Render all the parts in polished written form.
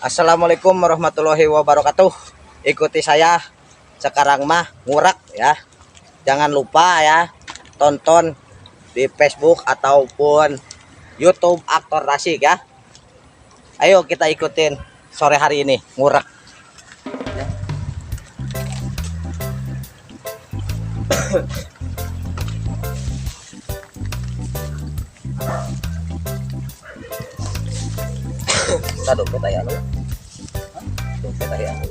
Assalamualaikum warahmatullahi wabarakatuh. Ikuti saya sekarang mah ngurak ya. Jangan lupa ya tonton di Facebook ataupun YouTube Aktor Rasik ya. Ayo kita ikutin sore hari ini ngurak. Kita dompet aja lu. Dompet aja lu.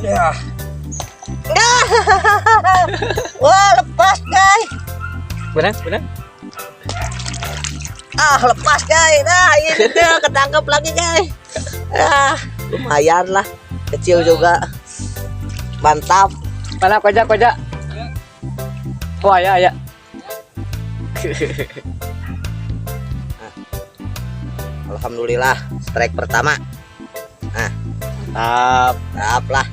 Ya. Wah, lepas, guys. Benar. Lepas, guys. Nah, ini tuh ketangkep lagi, guys. Lumayan lah. Kecil juga. Mantap. Mana koja. Wah, ya. Alhamdulillah, strike pertama. Tap lah.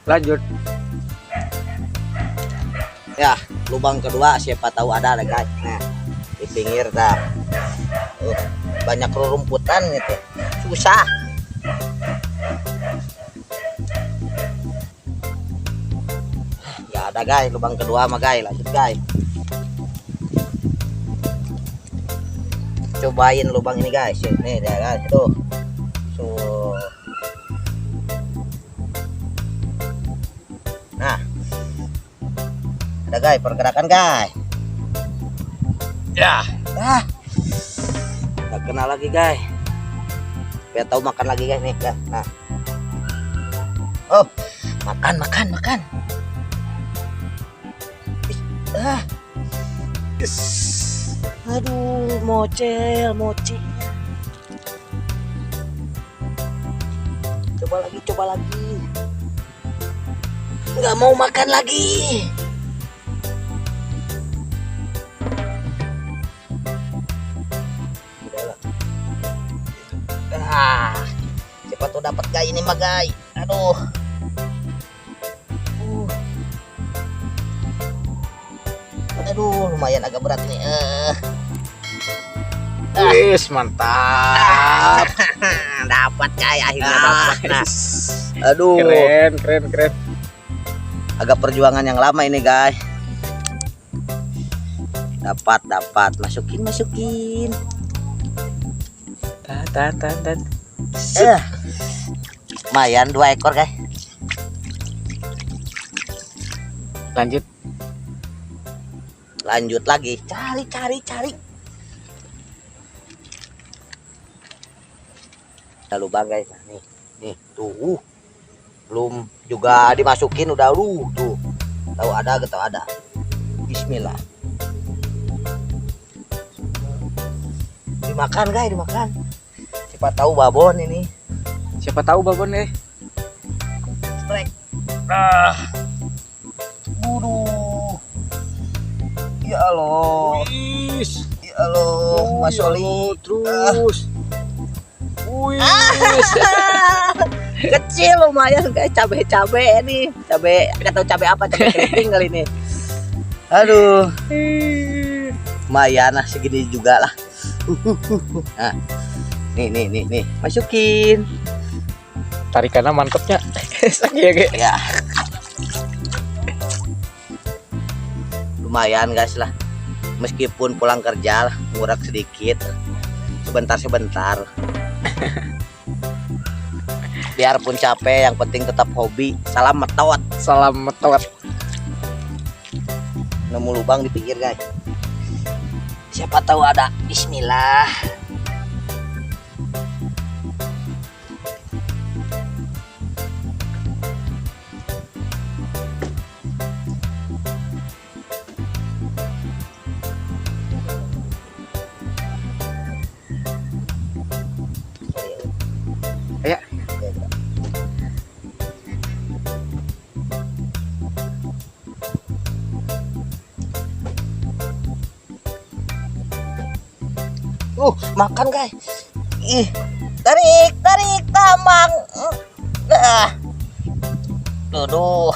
Lanjut. Ya, lubang kedua siapa tahu ada guys. Nah, di pinggir dah. Banyak rerumputan gitu. Susah. Ya ada guys, lubang kedua mah guys. Lanjut guys. Cobain lubang ini guys. Nih ya guys, tuh. Nah, ada guys pergerakan guys. Ya. Nggak kena lagi guys. Biar tahu makan lagi guys nih. Nah. Oh, makan. Aduh, moci. Coba lagi. Nggak mau makan lagi. Siapa tuh dapat guys ini mah guys. Aduh. Aduh, lumayan agak berat nih. Wis, mantap. Dapat guys, akhirnya dapat. Nah. Aduh. Keren. Agak perjuangan yang lama ini guys. Dapat. Masukin. Tan. Lumayan 2 ekor guys. Lanjut lagi. Cari. Ada lubang guys. Nah, nih tuh. Belum juga dimasukin udah tuh. Tahu ada. Bismillah. Dimakan guys. Siapa tahu babon ini. Strike. Buruh. Ya Allah. Wis. Ya Allah, Mas Oli. Terus. Wis. Kecil lumayan guys, cabe nih. Enggak tahu cabe apa, cabe keriting kali ini. Aduh. Lumayan lah segini juga lah. Nah. Nih. Masukin. Tarikannya mantepnya. Sakit ya. Ya. Lumayan guys lah. Meskipun pulang kerja lah, ngurak sedikit. Sebentar. Biarpun capek, yang penting tetap hobi. Salam metot. Nemu lubang di pinggir guys. Siapa tahu ada. Bismillah. Makan guys. Ih, tarik tambang. Nah. Duh.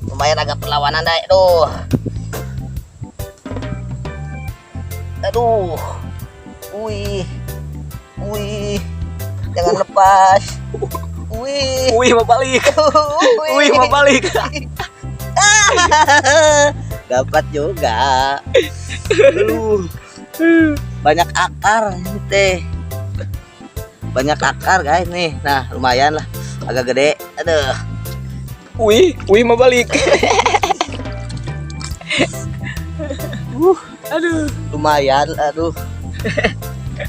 Lumayan agak perlawanan dah, tuh. Aduh. Wih. Jangan lepas. Wih. Mau balik. Mau balik. Dapat juga. Aduh. Banyak akar ini teh. Banyak akar guys nih. Nah, lumayan lah. Agak gede. Aduh. Mau balik. Aduh. Lumayan, aduh.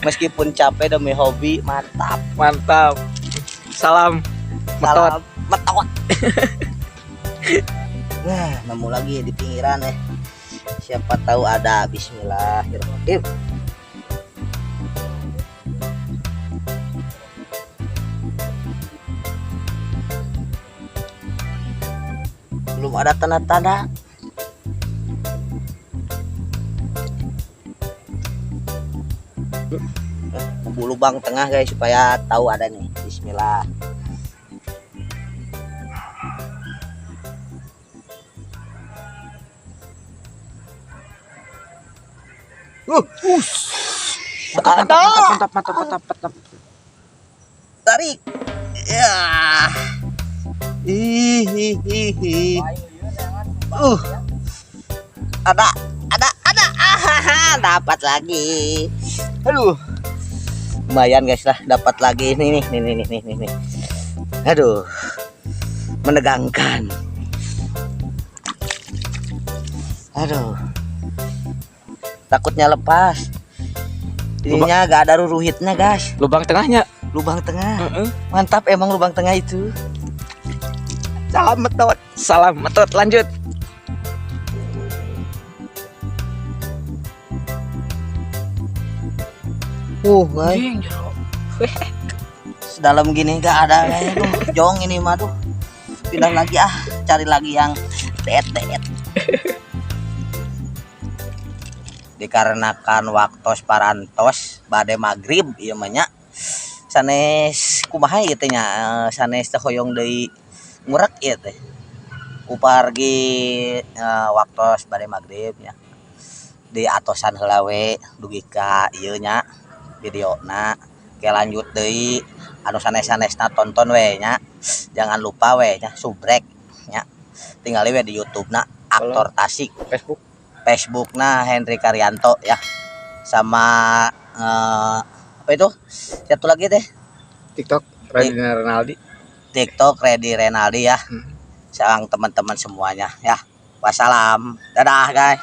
Meskipun capek demi hobi, mantap. Salam metot. Metot. Nah, nemu lagi di pinggiran siapa tahu ada. Bismillahirrahmanirrahim. Belum ada tanda-tanda. Nemu lubang tengah guys supaya tahu ada nih. Bismillah. Mantap. Tarik. Ya. Hihihi. Ada. Dapat lagi. Aduh. Lumayan guys lah, dapat lagi nih. Aduh. Menegangkan. Aduh. Takutnya lepas. Ininya gak ada ruruhitnya guys. Lubang tengahnya. Lubang tengah. Mantap emang lubang tengah itu. Salam metot. Lanjut. Guys. Sedalam gini gak ada kayaknya tuh. Jong ini mah tuh. Pindah lagi cari lagi yang deet. Dikarenakan waktos parantos bade maghrib ieu mah nya. Sanes kumaha ieu teh nya? Sanes teh hoyong deui ngurak ieu teh. Upargi waktos bade maghrib nya. Di atosan heula we dugi ka ieu nya videona. Ke lanjut deui anu sanes-sanesna tonton we nya. Jangan lupa we nya subrek nya. Tinggali we di YouTube-na Aktor Tasik. Facebook-na Henry Karyanto ya. Sama apa itu? Satu lagi teh. TikTok Renaldi. TikTok Redi Renaldi ya. Sayang teman-teman semuanya ya. Wassalam. Dadah guys.